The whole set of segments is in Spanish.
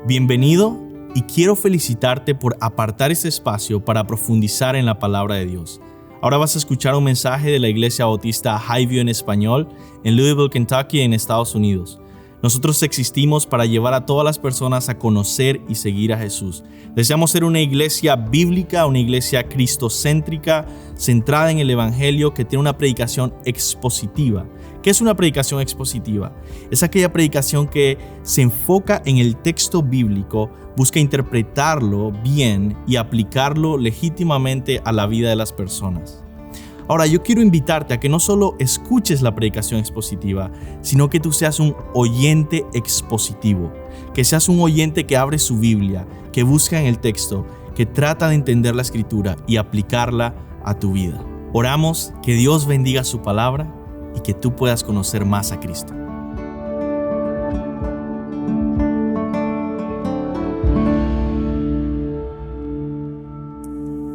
Bienvenido y quiero felicitarte por apartar este espacio para profundizar en la palabra de Dios. Ahora vas a escuchar un mensaje de la Iglesia Bautista Highview en español en Louisville, Kentucky, en Estados Unidos. Nosotros existimos para llevar a todas las personas a conocer y seguir a Jesús. Deseamos ser una iglesia bíblica, una iglesia cristocéntrica, centrada en el Evangelio, que tiene una predicación expositiva. ¿Qué es una predicación expositiva? Es aquella predicación que se enfoca en el texto bíblico, busca interpretarlo bien y aplicarlo legítimamente a la vida de las personas. Ahora, yo quiero invitarte a que no solo escuches la predicación expositiva, sino que tú seas un oyente expositivo, que seas un oyente que abre su Biblia, que busca en el texto, que trata de entender la Escritura y aplicarla a tu vida. Oramos que Dios bendiga su palabra y que tú puedas conocer más a Cristo.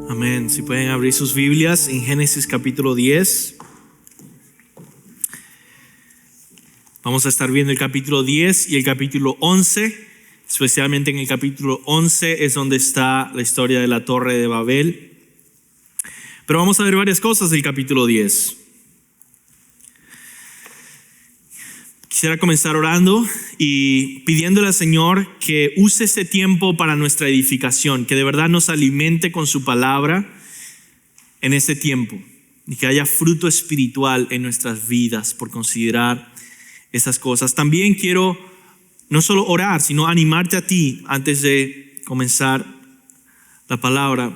Amén. Si pueden abrir sus Biblias en Génesis capítulo 10. Vamos a estar viendo el capítulo 10 y el capítulo 11. Especialmente en el capítulo 11 es donde está la historia de la Torre de Babel. Pero vamos a ver varias cosas del capítulo 10. Quisiera comenzar orando y pidiéndole al Señor que use este tiempo para nuestra edificación, que de verdad nos alimente con su palabra en este tiempo y que haya fruto espiritual en nuestras vidas por considerar esas cosas. También quiero no solo orar, sino animarte a ti antes de comenzar la palabra,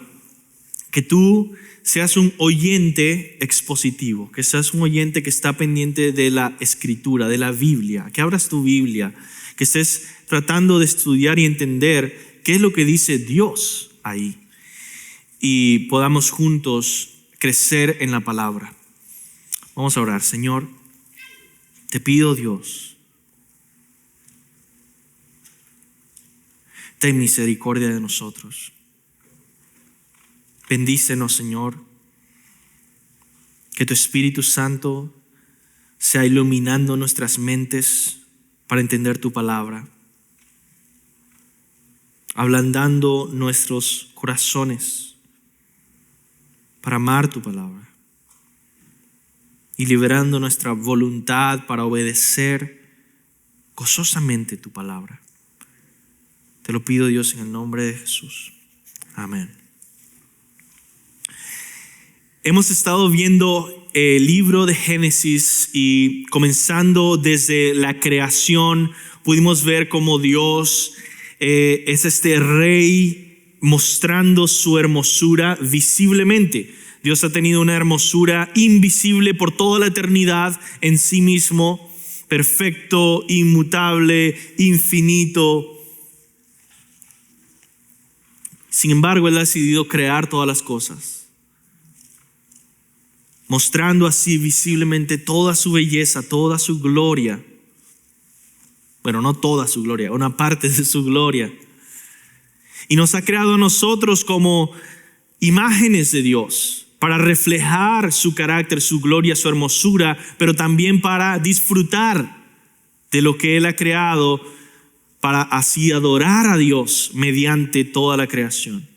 que tú seas un oyente expositivo, que seas un oyente que está pendiente de la Escritura, de la Biblia, que abras tu Biblia, que estés tratando de estudiar y entender qué es lo que dice Dios ahí y podamos juntos crecer en la palabra. Vamos a orar. Señor, te pido, Dios, ten misericordia de nosotros. Bendícenos, Señor, que tu Espíritu Santo sea iluminando nuestras mentes para entender tu palabra, ablandando nuestros corazones para amar tu palabra y liberando nuestra voluntad para obedecer gozosamente tu palabra. Te lo pido, Dios, en el nombre de Jesús. Amén. Hemos estado viendo el libro de Génesis y comenzando desde la creación, pudimos ver cómo Dios es este rey mostrando su hermosura visiblemente. Dios ha tenido una hermosura invisible por toda la eternidad en sí mismo, perfecto, inmutable, infinito. Sin embargo, Él ha decidido crear todas las cosas, mostrando así visiblemente toda su belleza, toda su gloria. Bueno, no toda su gloria, una parte de su gloria. Y nos ha creado a nosotros como imágenes de Dios, para reflejar su carácter, su gloria, su hermosura, pero también para disfrutar de lo que Él ha creado, para así adorar a Dios mediante toda la creación.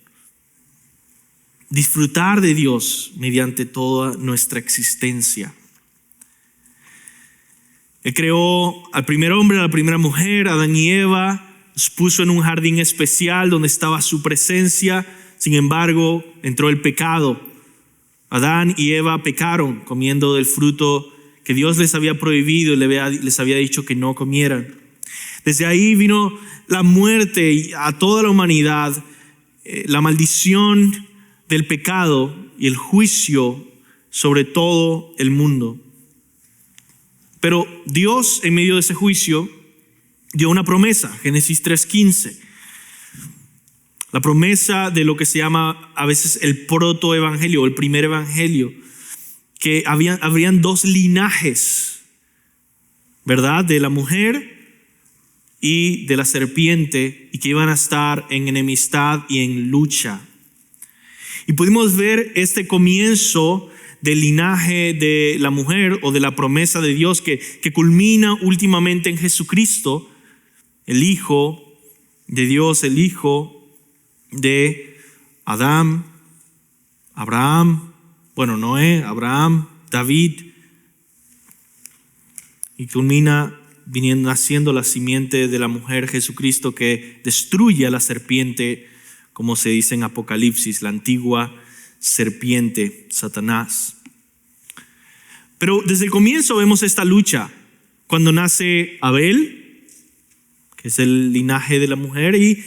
Disfrutar de Dios mediante toda nuestra existencia. Él creó al primer hombre, a la primera mujer, Adán y Eva, los puso en un jardín especial donde estaba su presencia. Sin embargo, entró el pecado. Adán y Eva pecaron comiendo del fruto que Dios les había prohibido y les había dicho que no comieran. Desde ahí vino la muerte a toda la humanidad, la maldición del pecado y el juicio sobre todo el mundo. Pero Dios, en medio de ese juicio, dio una promesa, Génesis 3:15. La promesa de lo que se llama a veces el protoevangelio o el primer evangelio, que habrían dos linajes, ¿verdad? De la mujer y de la serpiente, y que iban a estar en enemistad y en lucha. Y pudimos ver este comienzo del linaje de la mujer o de la promesa de Dios que culmina últimamente en Jesucristo, el Hijo de Dios, el hijo de Adán, Noé, Abraham, David, y culmina naciendo la simiente de la mujer, Jesucristo, que destruye a la serpiente, como se dice en Apocalipsis, la antigua serpiente, Satanás. Pero desde el comienzo vemos esta lucha, cuando nace Abel, que es el linaje de la mujer, y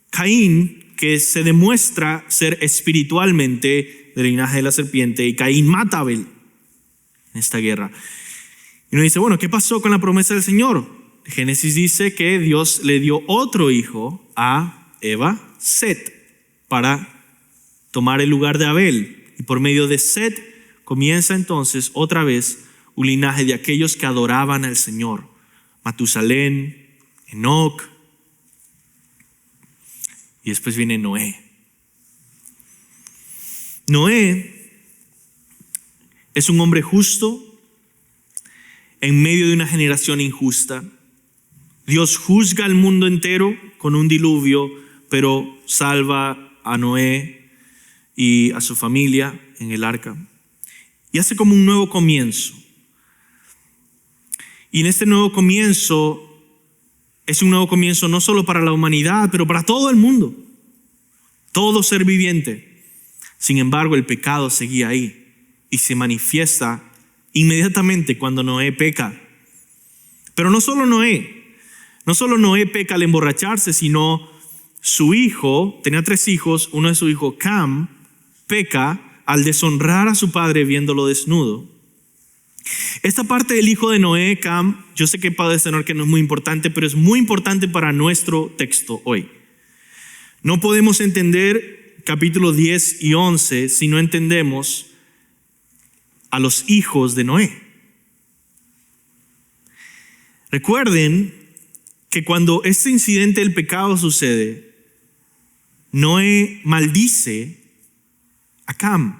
Caín, que se demuestra ser espiritualmente del linaje de la serpiente, y Caín mata a Abel en esta guerra. Y uno dice, bueno, ¿qué pasó con la promesa del Señor? Génesis dice que Dios le dio otro hijo a Eva, Set, para tomar el lugar de Abel. Y por medio de Set comienza entonces otra vez un linaje de aquellos que adoraban al Señor. Matusalén, Enoc, y después viene Noé. Noé es un hombre justo en medio de una generación injusta. Dios juzga al mundo entero con un diluvio, pero salva a Noé y a su familia en el arca. Y hace como un nuevo comienzo. Y en este nuevo comienzo, es un nuevo comienzo no solo para la humanidad, pero para todo el mundo, todo ser viviente. Sin embargo, el pecado seguía ahí y se manifiesta inmediatamente cuando Noé peca. Pero no solo Noé peca al emborracharse, sino su hijo, tenía 3 hijos, uno de sus hijos, Cam, peca al deshonrar a su padre viéndolo desnudo. Esta parte del hijo de Noé, Cam, yo sé que puede sonar que no es muy importante, pero es muy importante para nuestro texto hoy. No podemos entender capítulos 10 y 11 si no entendemos a los hijos de Noé. Recuerden que cuando este incidente del pecado sucede, Noé maldice a Cam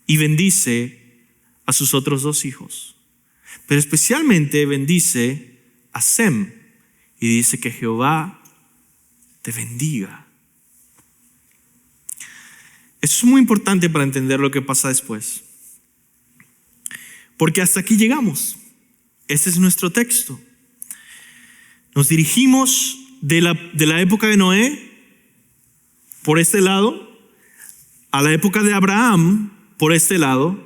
y bendice a sus otros 2 hijos, pero especialmente bendice a Sem y dice que Jehová te bendiga. Eso es muy importante para entender lo que pasa después, porque hasta aquí llegamos. Este es nuestro texto. Nos dirigimos de la época de Noé por este lado a la época de Abraham por este lado,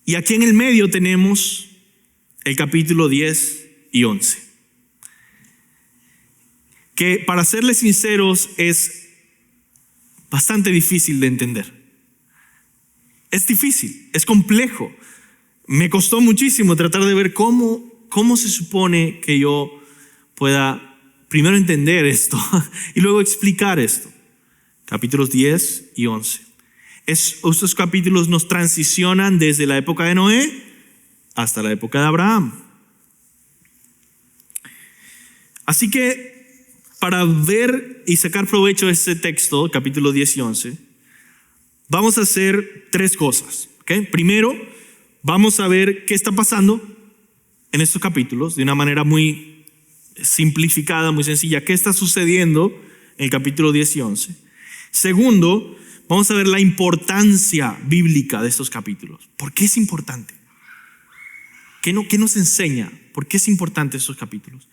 y aquí en el medio tenemos el capítulo 10 y 11, que para serles sinceros es bastante difícil de entender. Es difícil, es complejo. Me costó muchísimo tratar de ver cómo se supone que yo pueda primero entender esto y luego explicar esto. Capítulos 10 y 11. Estos capítulos nos transicionan desde la época de Noé hasta la época de Abraham. Así que para ver y sacar provecho de este texto, capítulo 10 y 11, vamos a hacer 3 cosas. ¿Okay? Primero, vamos a ver qué está pasando en estos capítulos de una manera muy simplificada, muy sencilla. ¿Qué está sucediendo en el capítulo 10 y 11? Segundo, vamos a ver la importancia bíblica de estos capítulos. ¿Por qué es importante? ¿Qué nos enseña? ¿Por qué es importante estos capítulos?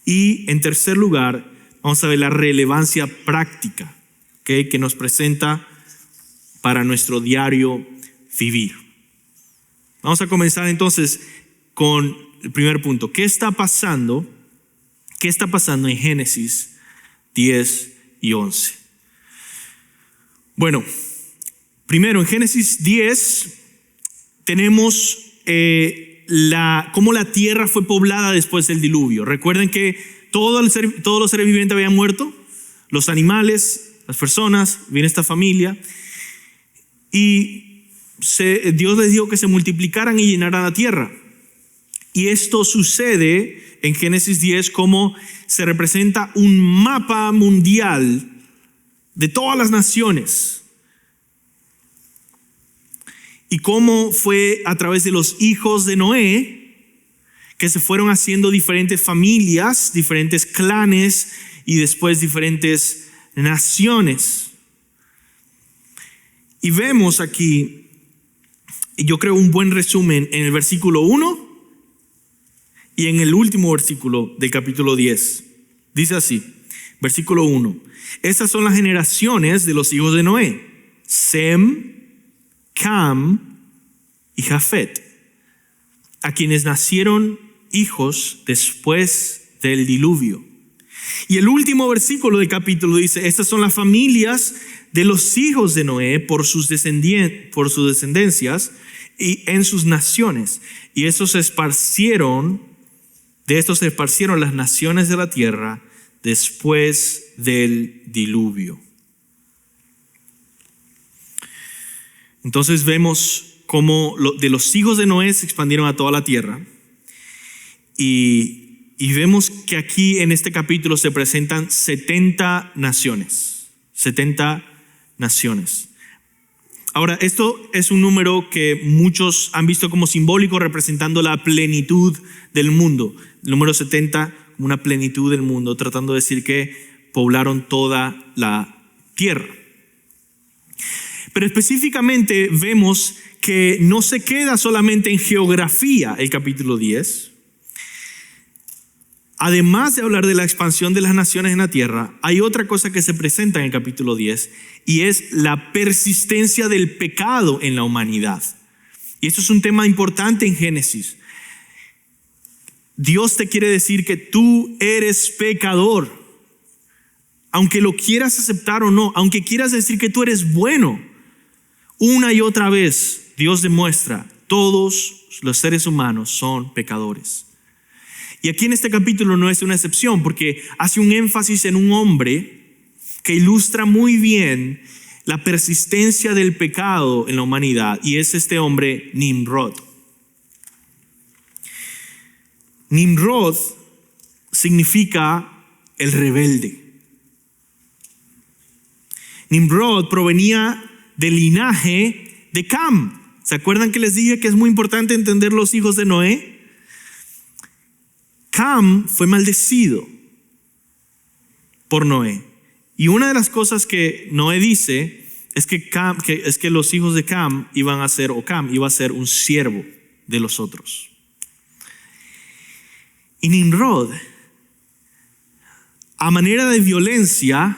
Y en tercer lugar, vamos a ver la relevancia práctica, ¿okay?, que nos presenta para nuestro diario vivir. Vamos a comenzar entonces con el primer punto. ¿Qué está pasando? ¿Qué está pasando en Génesis 10 y 11? Bueno, primero en Génesis 10 tenemos cómo la tierra fue poblada después del diluvio. Recuerden que todos los seres vivientes habían muerto, los animales, las personas, viene esta familia, y Dios les dijo que se multiplicaran y llenaran la tierra. Y esto sucede en Génesis 10 como se representa un mapa mundial de todas las naciones, y cómo fue a través de los hijos de Noé que se fueron haciendo diferentes familias, diferentes clanes y después diferentes naciones. Y vemos aquí, yo creo, un buen resumen en el versículo 1 y en el último versículo del capítulo 10. Dice así, versículo 1. Estas son las generaciones de los hijos de Noé: Sem, Cam y Jafet, a quienes nacieron hijos después del diluvio. Y el último versículo del capítulo dice: estas son las familias de los hijos de Noé por sus descendencias y en sus naciones. Y de estos se esparcieron las naciones de la tierra después del diluvio. Entonces vemos cómo de los hijos de Noé se expandieron a toda la tierra. Y vemos que aquí en este capítulo se presentan 70 naciones. 70 naciones. Ahora, esto es un número que muchos han visto como simbólico, representando la plenitud del mundo. El número 70 como una plenitud del mundo, tratando de decir que poblaron toda la tierra. Pero específicamente vemos que no se queda solamente en geografía el capítulo 10. Además de hablar de la expansión de las naciones en la tierra, hay otra cosa que se presenta en el capítulo 10 y es la persistencia del pecado en la humanidad. Y esto es un tema importante en Génesis. Dios te quiere decir que tú eres pecador, aunque lo quieras aceptar o no, aunque quieras decir que tú eres bueno. Una y otra vez Dios demuestra: todos los seres humanos son pecadores. Y aquí en este capítulo no es una excepción, porque hace un énfasis en un hombre que ilustra muy bien la persistencia del pecado en la humanidad, y es este hombre Nimrod. Nimrod significa el rebelde. Nimrod provenía del linaje de Cam. ¿Se acuerdan que les dije que es muy importante entender los hijos de Noé? Cam fue maldecido por Noé. Y una de las cosas que Noé dice es que los hijos de Cam iban a ser, o Cam iba a ser un siervo de los otros. Y Nimrod, a manera de violencia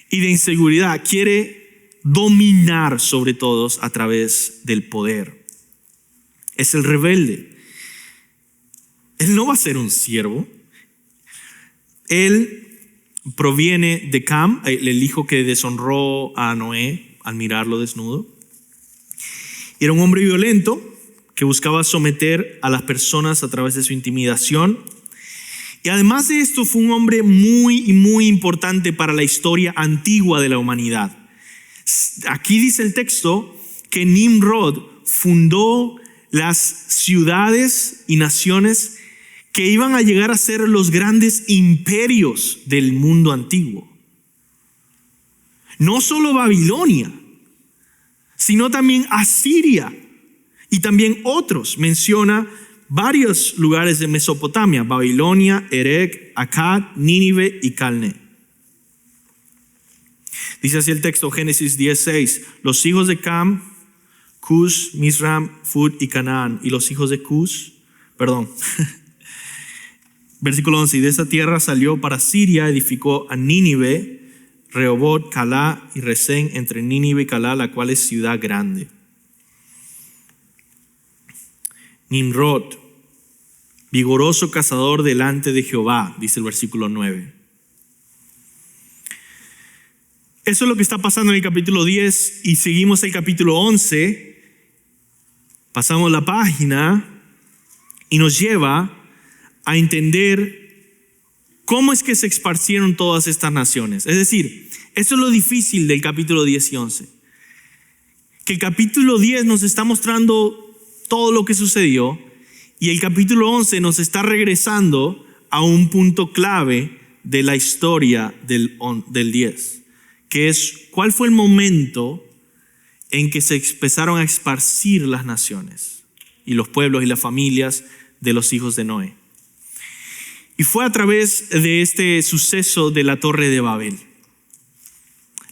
y de inseguridad, quiere dominar sobre todos a través del poder. Es el rebelde. Él no va a ser un siervo. Él proviene de Cam, el hijo que deshonró a Noé al mirarlo desnudo. Era un hombre violento que buscaba someter a las personas a través de su intimidación. Y además de esto, fue un hombre muy importante para la historia antigua de la humanidad. Aquí dice el texto que Nimrod fundó las ciudades y naciones que iban a llegar a ser los grandes imperios del mundo antiguo. No solo Babilonia, sino también Asiria y también otros. Menciona varios lugares de Mesopotamia: Babilonia, Erech, Akkad, Nínive y Calné. Dice así el texto, Génesis 10:6. Los hijos de Cam, Cus, Misram, Fud y Canaán. Y los hijos de Cus, versículo 11, y de esa tierra salió para Siria, edificó a Nínive, Rehobot, Calá y Resén, entre Nínive y Calá, la cual es ciudad grande. Nimrod, vigoroso cazador delante de Jehová, dice el versículo 9. Eso es lo que está pasando en el capítulo 10 y seguimos el capítulo 11. Pasamos la página y nos lleva a entender cómo es que se esparcieron todas estas naciones. Es decir, eso es lo difícil del capítulo 10 y 11. Que el capítulo 10 nos está mostrando todo lo que sucedió y el capítulo 11 nos está regresando a un punto clave de la historia del 10, que es cuál fue el momento en que se empezaron a esparcir las naciones y los pueblos y las familias de los hijos de Noé. Y fue a través de este suceso de la Torre de Babel.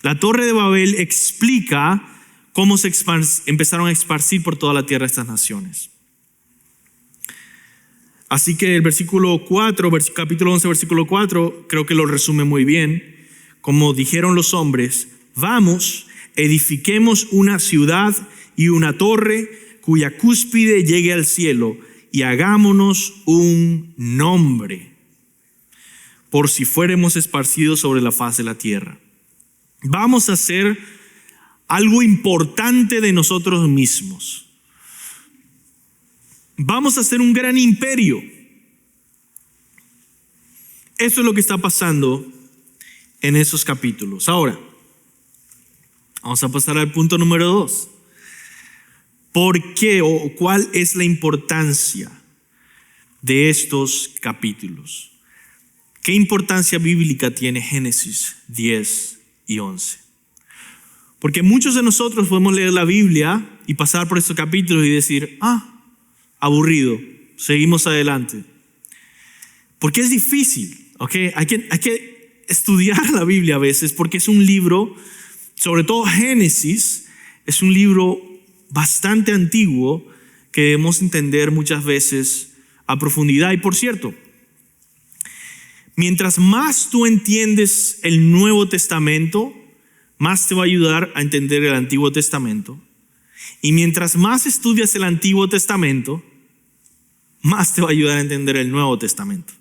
La Torre de Babel explica cómo se empezaron a esparcir por toda la tierra estas naciones. Así que el versículo 4, capítulo 11, versículo 4, creo que lo resume muy bien. Como dijeron los hombres: vamos, edifiquemos una ciudad y una torre cuya cúspide llegue al cielo, y hagámonos un nombre, por si fuéramos esparcidos sobre la faz de la tierra. Vamos a hacer algo importante de nosotros mismos. Vamos a hacer un gran imperio. Eso es lo que está pasando en esos capítulos. Ahora, vamos a pasar al punto número 2. ¿Por qué o cuál es la importancia de estos capítulos? ¿Qué importancia bíblica tiene Génesis 10 y 11? Porque muchos de nosotros podemos leer la Biblia y pasar por estos capítulos y decir: aburrido, seguimos adelante. Porque es difícil, ¿ok? Hay que estudiar la Biblia a veces, porque es un libro, sobre todo Génesis, es un libro bastante antiguo que debemos entender muchas veces a profundidad. Y por cierto, mientras más tú entiendes el Nuevo Testamento, más te va a ayudar a entender el Antiguo Testamento. Y mientras más estudias el Antiguo Testamento, más te va a ayudar a entender el Nuevo Testamento.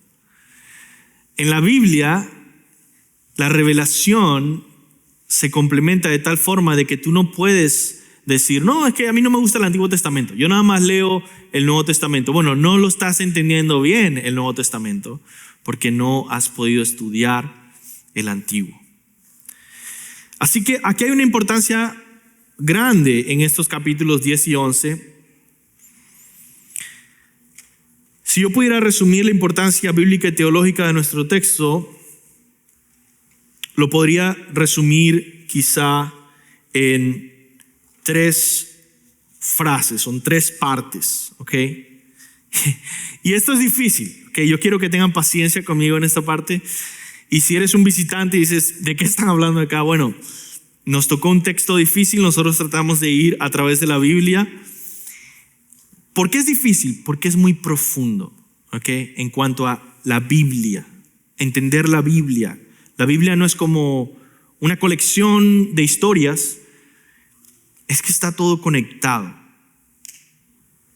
En la Biblia, la revelación se complementa de tal forma de que tú no puedes decir: no, es que a mí no me gusta el Antiguo Testamento, yo nada más leo el Nuevo Testamento. Bueno, no lo estás entendiendo bien el Nuevo Testamento porque no has podido estudiar el Antiguo. Así que aquí hay una importancia grande en estos capítulos 10 y 11. Si yo pudiera resumir la importancia bíblica y teológica de nuestro texto, lo podría resumir quizá en 3 frases, son 3 partes, ¿ok? Y esto es difícil, ¿ok? Yo quiero que tengan paciencia conmigo en esta parte. Y si eres un visitante y dices: ¿de qué están hablando acá? Bueno, nos tocó un texto difícil, nosotros tratamos de ir a través de la Biblia. ¿Por qué es difícil? Porque es muy profundo, ¿ok? En cuanto a la Biblia, entender la Biblia. La Biblia no es como una colección de historias, es que está todo conectado.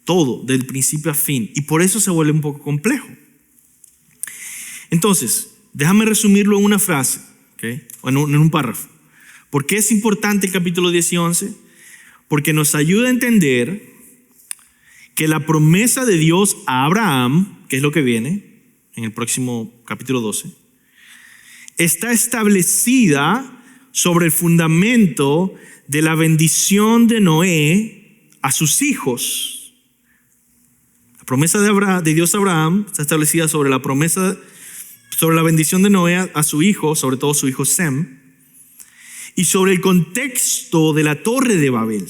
Todo, del principio a fin. Y por eso se vuelve un poco complejo. Entonces, déjame resumirlo en una frase, ¿okay? O en un párrafo. ¿Por qué es importante el capítulo 10 y 11? Porque nos ayuda a entender que la promesa de Dios a Abraham, que es lo que viene en el próximo capítulo 12, está establecida sobre el fundamento de la bendición de Noé a sus hijos. La promesa de Dios a Abraham está establecida sobre la promesa, sobre la bendición de Noé a su hijo, sobre todo su hijo Sem, y sobre el contexto de la Torre de Babel.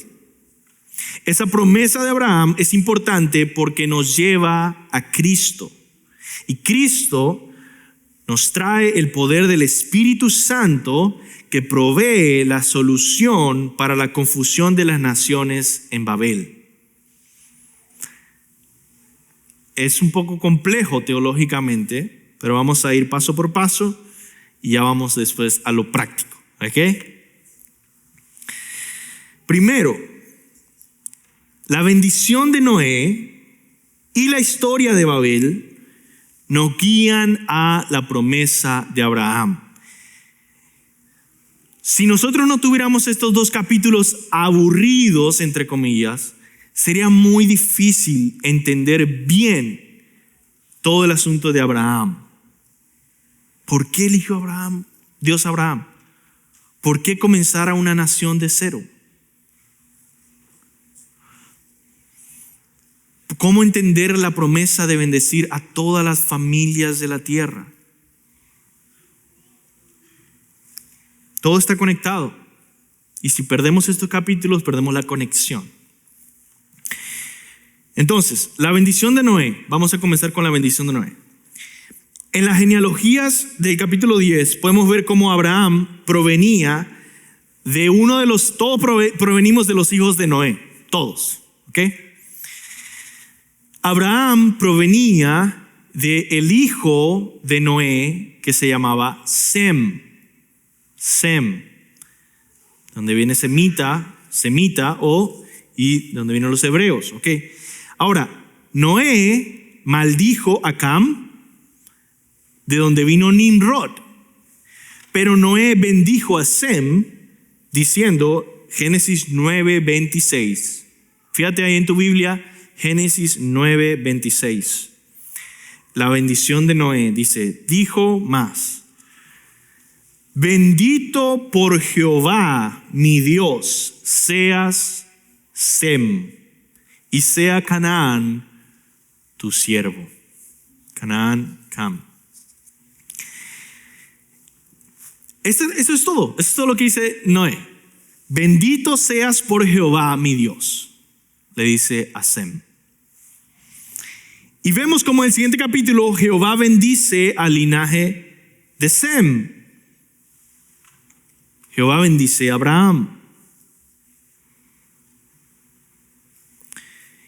Esa promesa de Abraham es importante porque nos lleva a Cristo. Y Cristo nos trae el poder del Espíritu Santo que provee la solución para la confusión de las naciones en Babel. Es un poco complejo teológicamente, pero vamos a ir paso por paso y ya vamos después a lo práctico. ¿Ok? Primero, la bendición de Noé y la historia de Babel nos guían a la promesa de Abraham. Si nosotros no tuviéramos estos 2 capítulos aburridos, entre comillas, sería muy difícil entender bien todo el asunto de Abraham. ¿Por qué eligió Abraham, Dios a Abraham? ¿Por qué comenzar a una nación de cero? ¿Cómo entender la promesa de bendecir a todas las familias de la tierra? Todo está conectado. Y si perdemos estos capítulos, perdemos la conexión. Entonces, la bendición de Noé. Vamos a comenzar con la bendición de Noé. En las genealogías del capítulo 10 podemos ver cómo Abraham provenía de todos provenimos de los hijos de Noé, todos, ¿ok? Abraham provenía del hijo de Noé que se llamaba Sem, donde viene semita, y donde vienen los hebreos, ¿ok? Ahora, Noé maldijo a Cam, de donde vino Nimrod. Pero Noé bendijo a Sem, diciendo, Génesis 9:26. Fíjate ahí en tu Biblia, Génesis 9:26. La bendición de Noé dice, dijo más: bendito por Jehová mi Dios seas, Sem, y sea Canaán tu siervo. Canaán, Cam. Eso es todo. Eso es todo lo que dice Noé. Bendito seas por Jehová mi Dios, le dice a Sem. Y vemos como en el siguiente capítulo Jehová bendice al linaje de Sem. Jehová bendice a Abraham.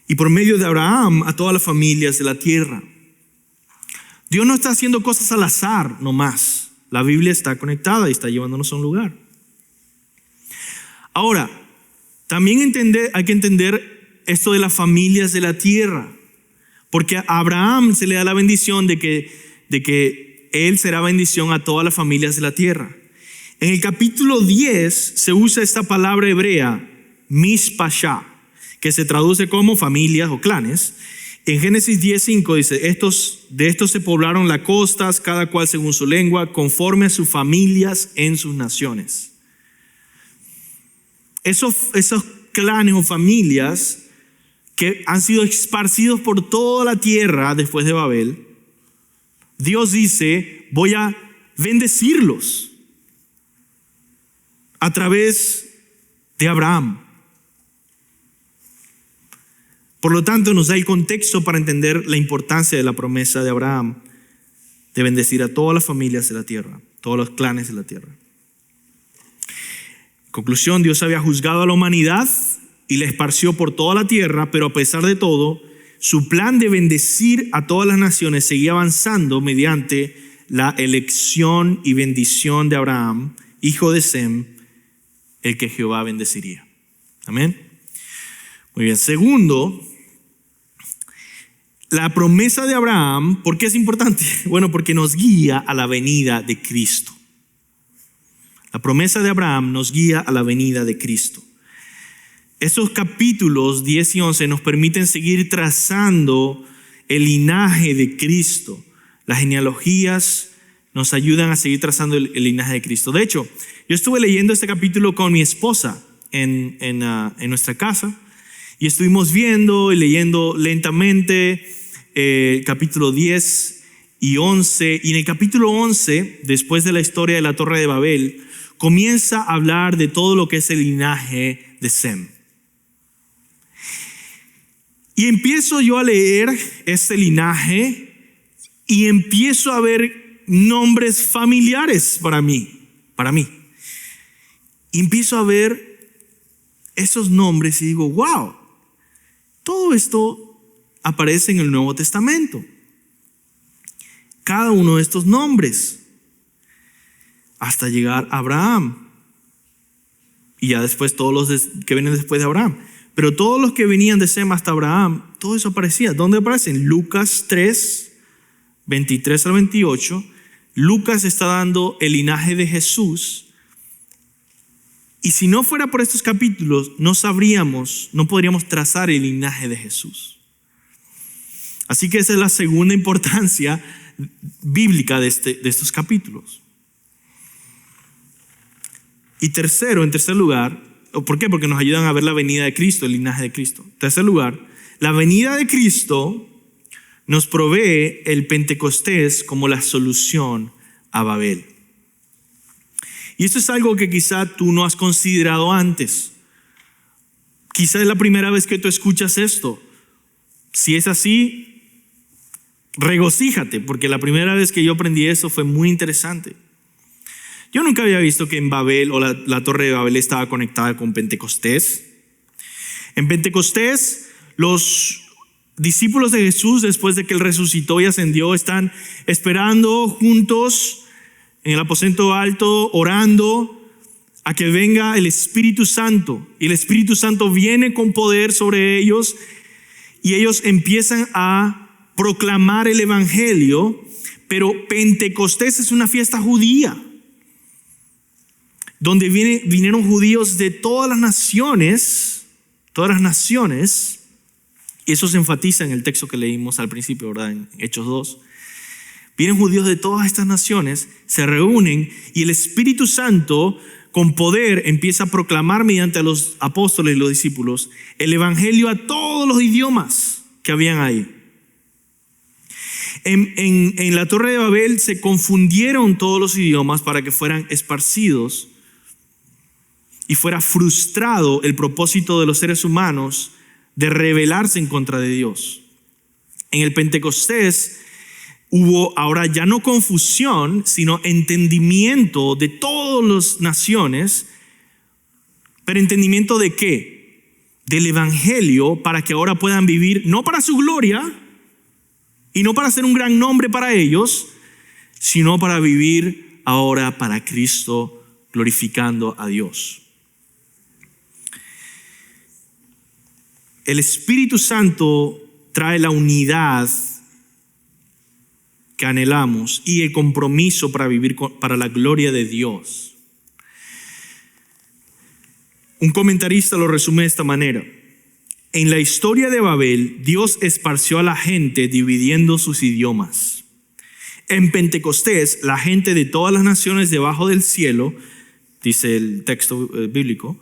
Y por medio de Abraham a todas las familias de la tierra. Dios no está haciendo cosas al azar nomás. La Biblia está conectada y está llevándonos a un lugar. Ahora, también hay que entender esto de las familias de la tierra. Porque a Abraham se le da la bendición de que él será bendición a todas las familias de la tierra. En el capítulo 10 se usa esta palabra hebrea, mishpashah, que se traduce como familias o clanes. En Génesis 10:5 dice, de estos se poblaron las costas, cada cual según su lengua, conforme a sus familias en sus naciones. Esos clanes o familias que han sido esparcidos por toda la tierra después de Babel, Dios dice, voy a bendecirlos a través de Abraham. Por lo tanto, nos da el contexto para entender la importancia de la promesa de Abraham de bendecir a todas las familias de la tierra, todos los clanes de la tierra. En conclusión, Dios había juzgado a la humanidad y la esparció por toda la tierra, pero a pesar de todo, su plan de bendecir a todas las naciones seguía avanzando mediante la elección y bendición de Abraham, hijo de Sem, el que Jehová bendeciría. Amén. Muy bien. Segundo, la promesa de Abraham, ¿por qué es importante? Bueno, porque nos guía a la venida de Cristo. La promesa de Abraham nos guía a la venida de Cristo. Esos capítulos 10 y 11 nos permiten seguir trazando el linaje de Cristo. Las genealogías nos ayudan a seguir trazando el linaje de Cristo. De hecho, yo estuve leyendo este capítulo con mi esposa en nuestra casa y estuvimos viendo y leyendo lentamente capítulo 10 y 11. Y en el capítulo 11, después de la historia de la Torre de Babel, comienza a hablar de todo lo que es el linaje de Sem. Y empiezo yo a leer este linaje y empiezo a ver nombres familiares para mí. Y empiezo a ver esos nombres y digo, wow, todo esto aparece en el Nuevo Testamento. Cada uno de estos nombres. Hasta llegar a Abraham. Y ya después todos los que vienen después de Abraham. Pero todos los que venían de Sem hasta Abraham, todo eso aparecía. ¿Dónde aparecen? Lucas 3, 23 al 28. Lucas está dando el linaje de Jesús. Y si no fuera por estos capítulos, no podríamos trazar el linaje de Jesús. Así que esa es la segunda importancia bíblica de estos capítulos. Y en tercer lugar, ¿por qué? Porque nos ayudan a ver la venida de Cristo, el linaje de Cristo. En tercer lugar, la venida de Cristo nos provee el Pentecostés como la solución a Babel. Y esto es algo que quizá tú no has considerado antes. Quizá es la primera vez que tú escuchas esto. Si es así, regocíjate, porque la primera vez que yo aprendí eso fue muy interesante. Yo nunca había visto que en Babel o la Torre de Babel estaba conectada con Pentecostés. En Pentecostés, los discípulos de Jesús, después de que Él resucitó y ascendió, están esperando juntos en el aposento alto, orando a que venga el Espíritu Santo. Y el Espíritu Santo viene con poder sobre ellos y ellos empiezan a proclamar el Evangelio. Pero Pentecostés es una fiesta judía, donde vinieron judíos de todas las naciones, y eso se enfatiza en el texto que leímos al principio, ¿verdad? En Hechos 2. Vienen judíos de todas estas naciones, se reúnen y el Espíritu Santo con poder empieza a proclamar mediante a los apóstoles y los discípulos el Evangelio a todos los idiomas que habían ahí. En la Torre de Babel se confundieron todos los idiomas para que fueran esparcidos y fuera frustrado el propósito de los seres humanos de rebelarse en contra de Dios. En el Pentecostés hubo ahora ya no confusión, sino entendimiento de todas las naciones. ¿Pero entendimiento de qué? Del Evangelio, para que ahora puedan vivir no para su gloria y no para ser un gran nombre para ellos, sino para vivir ahora para Cristo, glorificando a Dios. El Espíritu Santo trae la unidad que anhelamos y el compromiso para vivir para la gloria de Dios. Un comentarista lo resume de esta manera: en la historia de Babel, Dios esparció a la gente dividiendo sus idiomas. En Pentecostés, la gente de todas las naciones debajo del cielo, dice el texto bíblico,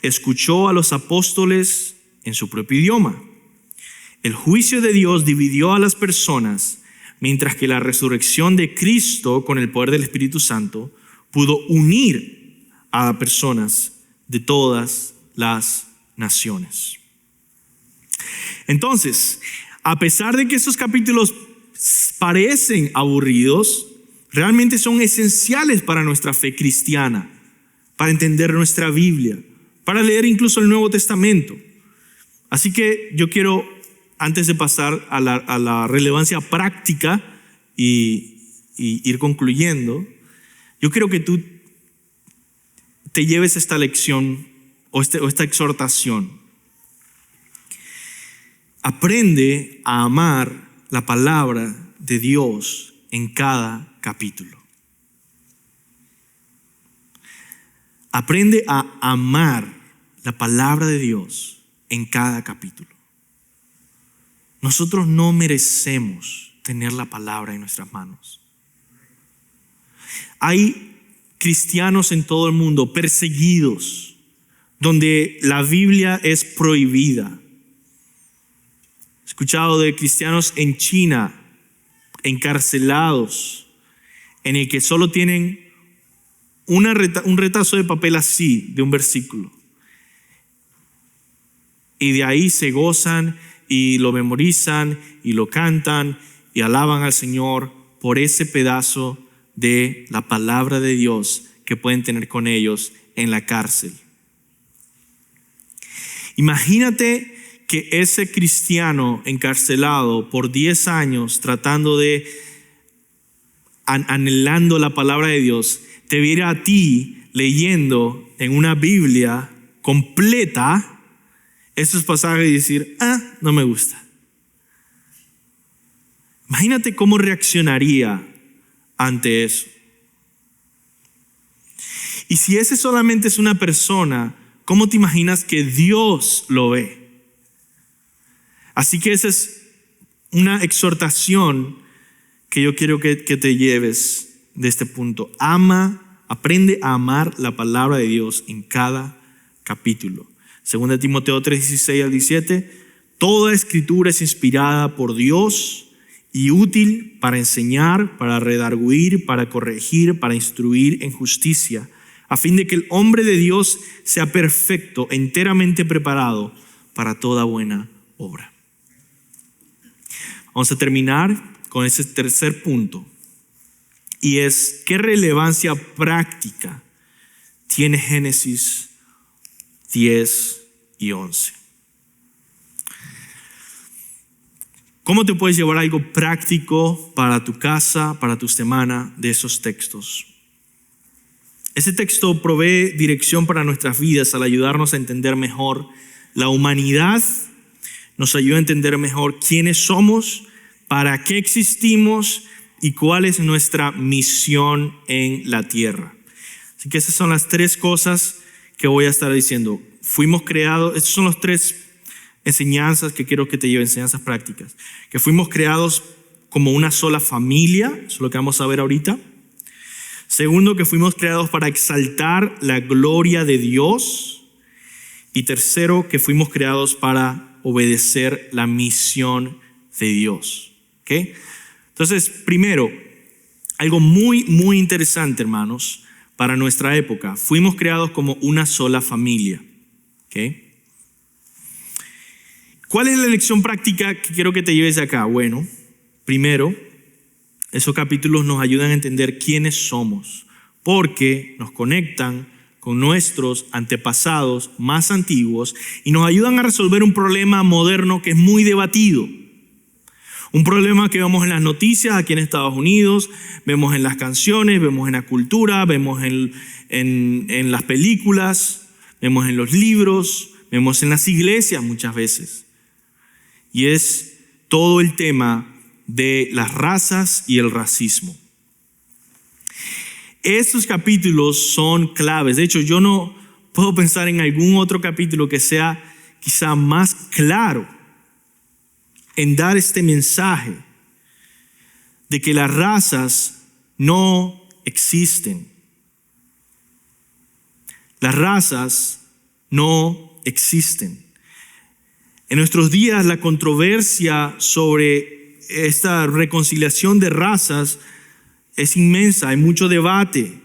escuchó a los apóstoles en su propio idioma. El juicio de Dios dividió a las personas, mientras que la resurrección de Cristo con el poder del Espíritu Santo pudo unir a personas de todas las naciones. Entonces, a pesar de que estos capítulos parecen aburridos, realmente son esenciales para nuestra fe cristiana, para entender nuestra Biblia, para leer incluso el Nuevo Testamento. Así que yo quiero, antes de pasar a la relevancia práctica y ir concluyendo, yo quiero que tú te lleves esta lección o esta exhortación. Aprende a amar la palabra de Dios en cada capítulo. Aprende a amar la palabra de Dios en cada capítulo. Nosotros no merecemos tener la palabra en nuestras manos. Hay cristianos en todo el mundo perseguidos, donde la Biblia es prohibida. He escuchado de cristianos en China encarcelados, en el que solo tienen un retazo de papel así de un versículo, y de ahí se gozan y lo memorizan y lo cantan y alaban al Señor por ese pedazo de la palabra de Dios que pueden tener con ellos en la cárcel. Imagínate que ese cristiano encarcelado por 10 años tratando de, anhelando la palabra de Dios, te viera a ti leyendo en una Biblia completa esos pasajes y decir, no me gusta. Imagínate cómo reaccionaría ante eso. Y si ese solamente es una persona, ¿cómo te imaginas que Dios lo ve? Así que esa es una exhortación que yo quiero que te lleves de este punto. Aprende a amar la palabra de Dios en cada capítulo. 2 Timoteo 3:16 al 17, toda escritura es inspirada por Dios y útil para enseñar, para redarguir, para corregir, para instruir en justicia, a fin de que el hombre de Dios sea perfecto, enteramente preparado para toda buena obra. Vamos a terminar con ese tercer punto. Y es, ¿qué relevancia práctica tiene Génesis 10 y 11? ¿Cómo te puedes llevar algo práctico para tu casa, para tu semana de esos textos? Ese texto provee dirección para nuestras vidas al ayudarnos a entender mejor la humanidad, nos ayuda a entender mejor quiénes somos, para qué existimos y cuál es nuestra misión en la tierra. Así que esas son las tres cosas que voy a estar diciendo. Fuimos creados, estos son los tres enseñanzas que quiero que te lleven, enseñanzas prácticas. Que fuimos creados como una sola familia, eso es lo que vamos a ver ahorita. Segundo, que fuimos creados para exaltar la gloria de Dios. Y tercero, que fuimos creados para obedecer la misión de Dios. ¿Okay? Entonces, primero, algo muy, muy interesante, hermanos, para nuestra época. Fuimos creados como una sola familia. ¿Okay? ¿Cuál es la lección práctica que quiero que te lleves de acá? Bueno, primero, esos capítulos nos ayudan a entender quiénes somos, porque nos conectan con nuestros antepasados más antiguos y nos ayudan a resolver un problema moderno que es muy debatido. Un problema que vemos en las noticias aquí en Estados Unidos, vemos en las canciones, vemos en la cultura, vemos en las películas, vemos en los libros, vemos en las iglesias muchas veces. Y es todo el tema de las razas y el racismo. Estos capítulos son claves. De hecho, yo no puedo pensar en algún otro capítulo que sea quizá más claro en dar este mensaje de que las razas no existen. Las razas no existen. En nuestros días, la controversia sobre esta reconciliación de razas es inmensa, hay mucho debate,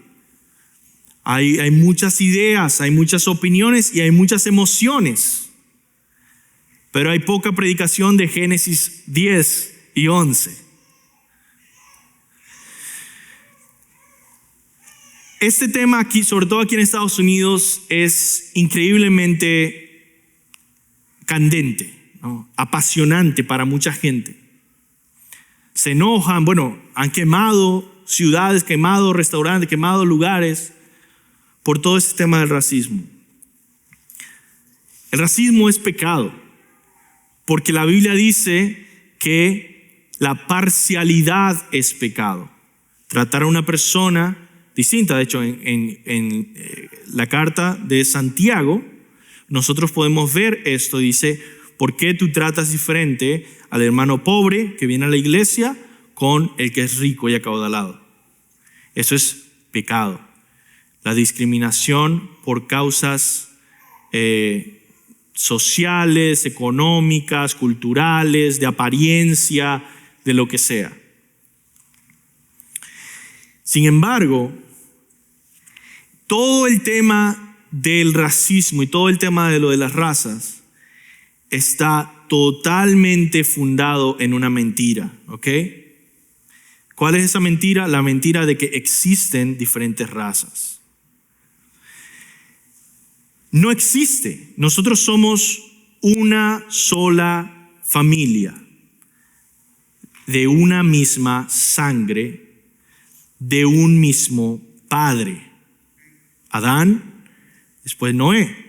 hay muchas ideas, hay muchas opiniones y hay muchas emociones, pero hay poca predicación de Génesis 10 y 11. Este tema aquí, sobre todo aquí en Estados Unidos, es increíblemente candente, ¿no? Apasionante para mucha gente. Se enojan, han quemado ciudades, quemado restaurantes, quemado lugares por todo este tema del racismo. El racismo es pecado, porque la Biblia dice que la parcialidad es pecado. Tratar a una persona distinta, de hecho en la carta de Santiago, nosotros podemos ver esto, dice, ¿por qué tú tratas diferente al hermano pobre que viene a la iglesia con el que es rico y acaudalado? Eso es pecado. La discriminación por causas sociales, económicas, culturales, de apariencia, de lo que sea. Sin embargo, todo el tema del racismo y todo el tema de lo de las razas está totalmente fundado en una mentira, ¿ok? ¿Cuál es esa mentira? La mentira de que existen diferentes razas. No existe. Nosotros somos una sola familia, de una misma sangre, de un mismo padre. Adán, después Noé.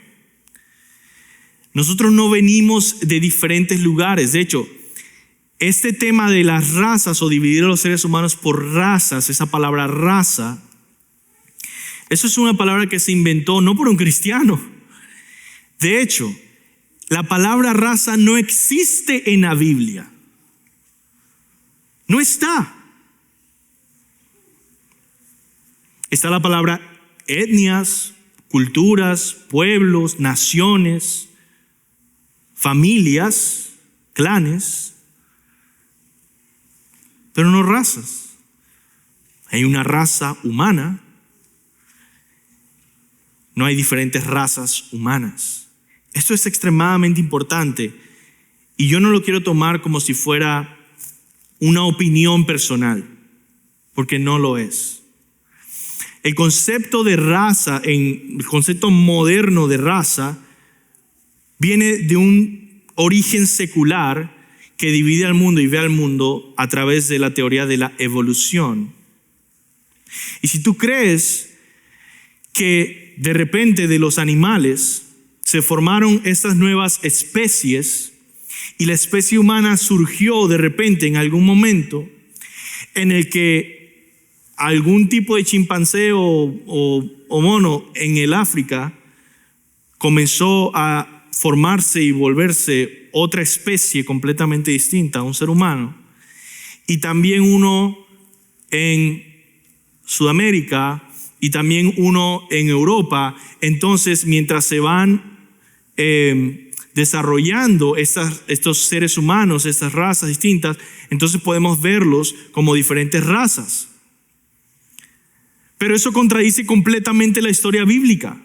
Nosotros no venimos de diferentes lugares. De hecho, este tema de las razas o dividir a los seres humanos por razas, esa palabra raza, eso es una palabra que se inventó no por un cristiano. De hecho, la palabra raza no existe en la Biblia. No está. Está la palabra etnias, culturas, pueblos, naciones, familias, clanes, pero no razas. Hay una raza humana, no hay diferentes razas humanas. Esto es extremadamente importante y yo no lo quiero tomar como si fuera una opinión personal, porque no lo es. El concepto de raza, el concepto moderno de raza, viene de un origen secular que divide al mundo y ve al mundo a través de la teoría de la evolución. Y si tú crees que de repente de los animales se formaron estas nuevas especies y la especie humana surgió de repente en algún momento en el que algún tipo de chimpancé o mono en el África comenzó a formarse y volverse otra especie completamente distinta a un ser humano, y también uno en Sudamérica y también uno en Europa. Entonces, mientras se van desarrollando estos seres humanos, estas razas distintas, entonces podemos verlos como diferentes razas. Pero eso contradice completamente la historia bíblica.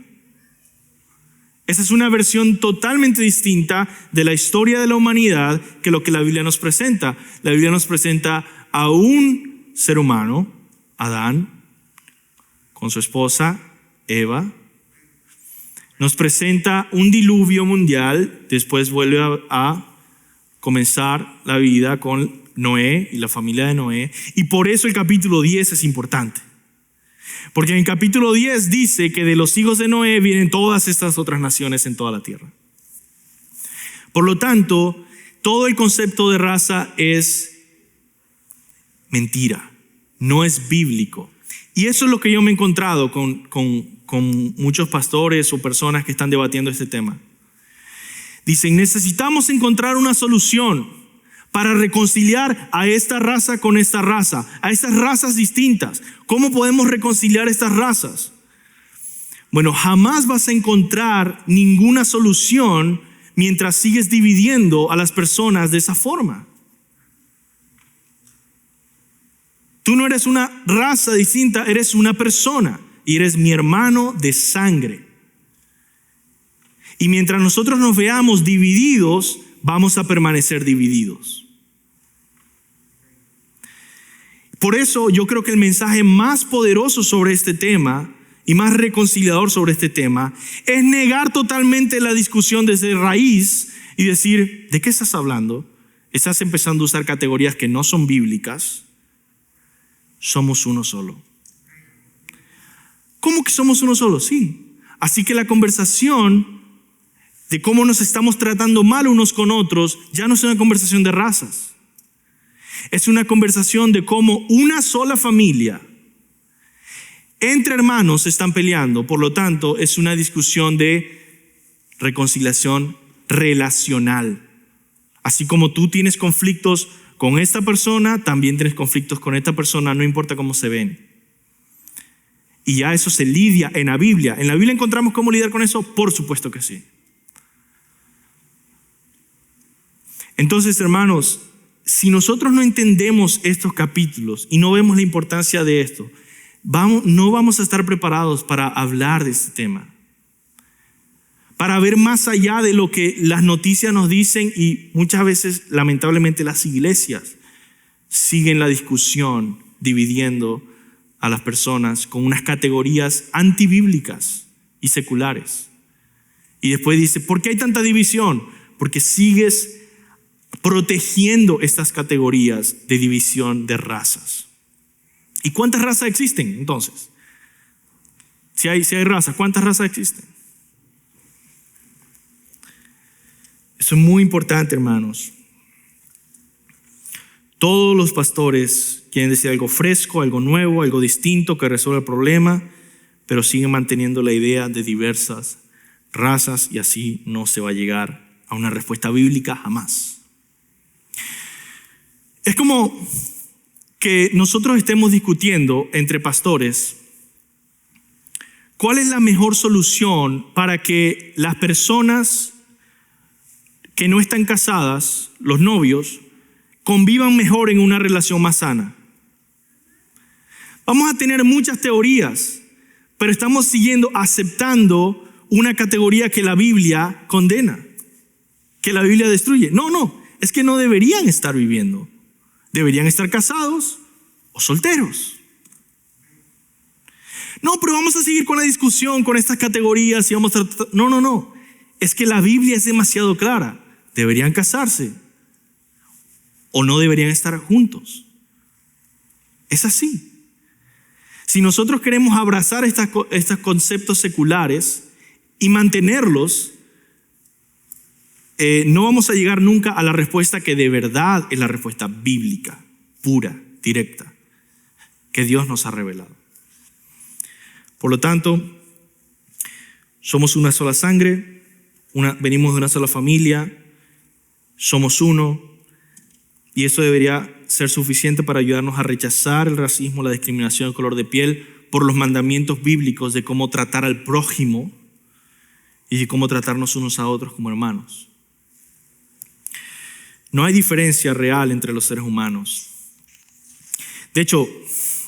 Esa es una versión totalmente distinta de la historia de la humanidad que lo que la Biblia nos presenta. La Biblia nos presenta a un ser humano, Adán, con su esposa, Eva. Nos presenta un diluvio mundial, después vuelve a comenzar la vida con Noé y la familia de Noé. Y por eso el capítulo 10 es importante. Porque en el capítulo 10 dice que de los hijos de Noé vienen todas estas otras naciones en toda la tierra. Por lo tanto, todo el concepto de raza es mentira, no es bíblico. Y eso es lo que yo me he encontrado con muchos pastores o personas que están debatiendo este tema. Dicen, necesitamos encontrar una solución para reconciliar a esta raza con esta raza, a estas razas distintas. ¿Cómo podemos reconciliar estas razas? Bueno, jamás vas a encontrar ninguna solución mientras sigues dividiendo a las personas de esa forma. Tú no eres una raza distinta, eres una persona y eres mi hermano de sangre. Y mientras nosotros nos veamos divididos, vamos a permanecer divididos. Por eso yo creo que el mensaje más poderoso sobre este tema y más reconciliador sobre este tema es negar totalmente la discusión desde raíz y decir, ¿de qué estás hablando? Estás empezando a usar categorías que no son bíblicas. Somos uno solo. ¿Cómo que somos uno solo? Sí. Así que la conversación de cómo nos estamos tratando mal unos con otros ya no es una conversación de razas. Es una conversación de cómo una sola familia entre hermanos están peleando. Por lo tanto, es una discusión de reconciliación relacional. Así como tú tienes conflictos con esta persona, también tienes conflictos con esta persona, no importa cómo se ven. Y ya eso se lidia en la Biblia. ¿En la Biblia encontramos cómo lidiar con eso? Por supuesto que sí. Entonces, hermanos, si nosotros no entendemos estos capítulos y no vemos la importancia de esto, no vamos a estar preparados para hablar de este tema, para ver más allá de lo que las noticias nos dicen. Y muchas veces, lamentablemente, las iglesias siguen la discusión dividiendo a las personas con unas categorías antibíblicas y seculares. Y después dice, ¿por qué hay tanta división? Porque sigues protegiendo estas categorías de división de razas. ¿Y cuántas razas existen entonces? Si hay razas, ¿cuántas razas existen? Eso es muy importante, hermanos. Todos los pastores quieren decir algo fresco, algo nuevo, algo distinto que resuelva el problema, pero siguen manteniendo la idea de diversas razas, y así no se va a llegar a una respuesta bíblica jamás. Es como que nosotros estemos discutiendo entre pastores cuál es la mejor solución para que las personas que no están casadas, los novios, convivan mejor en una relación más sana. Vamos a tener muchas teorías, pero estamos aceptando una categoría que la Biblia condena, que la Biblia destruye. No, es que no deberían estar viviendo ¿Deberían estar casados o solteros? No, pero vamos a seguir con la discusión, con estas categorías y vamos a tratar... No. Es que la Biblia es demasiado clara. ¿Deberían casarse o no deberían estar juntos? Es así. Si nosotros queremos abrazar estos conceptos seculares y mantenerlos, no vamos a llegar nunca a la respuesta que de verdad es la respuesta bíblica, pura, directa, que Dios nos ha revelado. Por lo tanto, somos una sola sangre, venimos de una sola familia, somos uno, y eso debería ser suficiente para ayudarnos a rechazar el racismo, la discriminación, el color de piel, por los mandamientos bíblicos de cómo tratar al prójimo y de cómo tratarnos unos a otros como hermanos. No hay diferencia real entre los seres humanos. De hecho,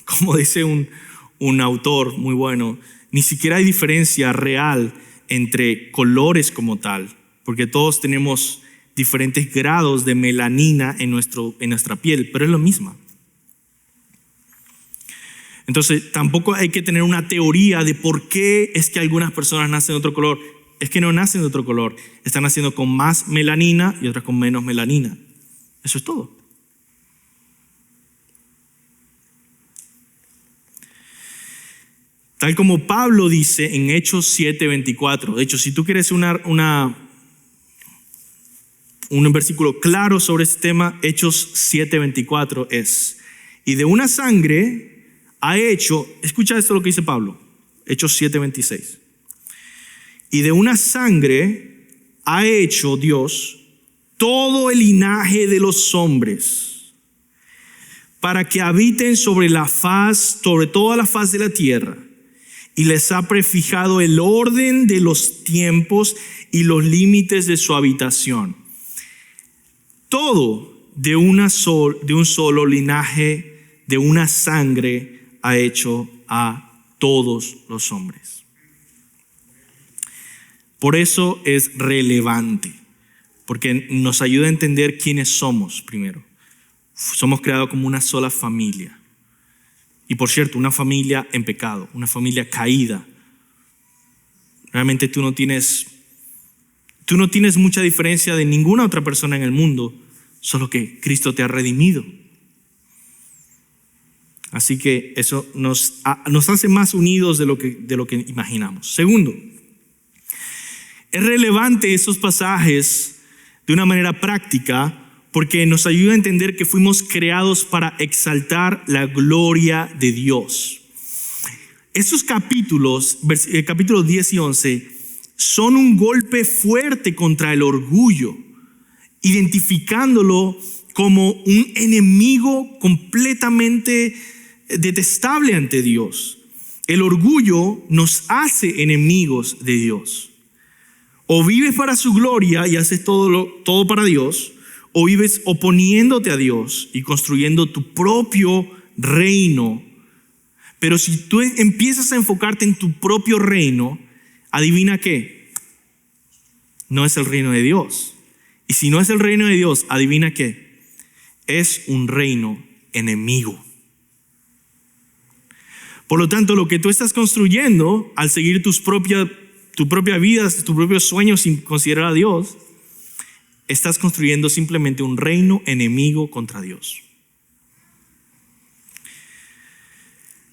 como dice un autor muy bueno, ni siquiera hay diferencia real entre colores como tal, porque todos tenemos diferentes grados de melanina en nuestra piel, pero es lo mismo. Entonces, tampoco hay que tener una teoría de por qué es que algunas personas nacen de otro color. Es que no nacen de otro color, están naciendo con más melanina y otras con menos melanina. Eso es todo. Tal como Pablo dice en Hechos 7:24. De hecho, si tú quieres un versículo claro sobre este tema, Hechos 7:24 es: y de una sangre ha hecho, escucha esto lo que dice Pablo, Hechos 7:26. Y de una sangre ha hecho Dios todo el linaje de los hombres, para que habiten sobre toda la faz de la tierra, y les ha prefijado el orden de los tiempos y los límites de su habitación. Todo de un solo linaje, de una sangre ha hecho a todos los hombres. Por eso es relevante, porque nos ayuda a entender quiénes somos primero. Somos creados como una sola familia. Y por cierto, una familia en pecado, una familia caída. Realmente tú no tienes mucha diferencia de ninguna otra persona en el mundo, solo que Cristo te ha redimido. Así que eso nos hace más unidos de lo que imaginamos. Segundo, es relevante esos pasajes de una manera práctica porque nos ayuda a entender que fuimos creados para exaltar la gloria de Dios. Esos capítulos 10 y 11, son un golpe fuerte contra el orgullo, identificándolo como un enemigo completamente detestable ante Dios. El orgullo nos hace enemigos de Dios. O vives para su gloria y haces todo para Dios, o vives oponiéndote a Dios y construyendo tu propio reino. Pero si tú empiezas a enfocarte en tu propio reino, adivina qué, no es el reino de Dios. Y si no es el reino de Dios, adivina qué, es un reino enemigo. Por lo tanto, lo que tú estás construyendo al seguir tu propia vida, tus propios sueños sin considerar a Dios, estás construyendo simplemente un reino enemigo contra Dios.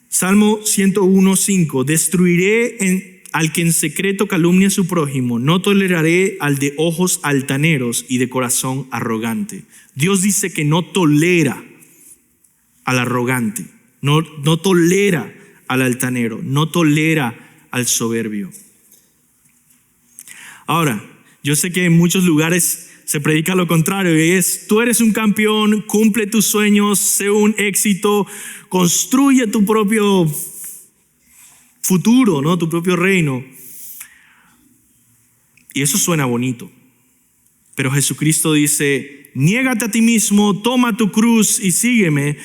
Salmo 101:5: destruiré al que en secreto calumnia a su prójimo, no toleraré al de ojos altaneros y de corazón arrogante. Dios dice que no tolera al arrogante, no tolera al altanero, no tolera al soberbio. Ahora, yo sé que en muchos lugares se predica lo contrario, y es: tú eres un campeón, cumple tus sueños, sé un éxito, construye tu propio futuro, ¿no? Tu propio reino. Y eso suena bonito, pero Jesucristo dice: niégate a ti mismo, toma tu cruz y sígueme,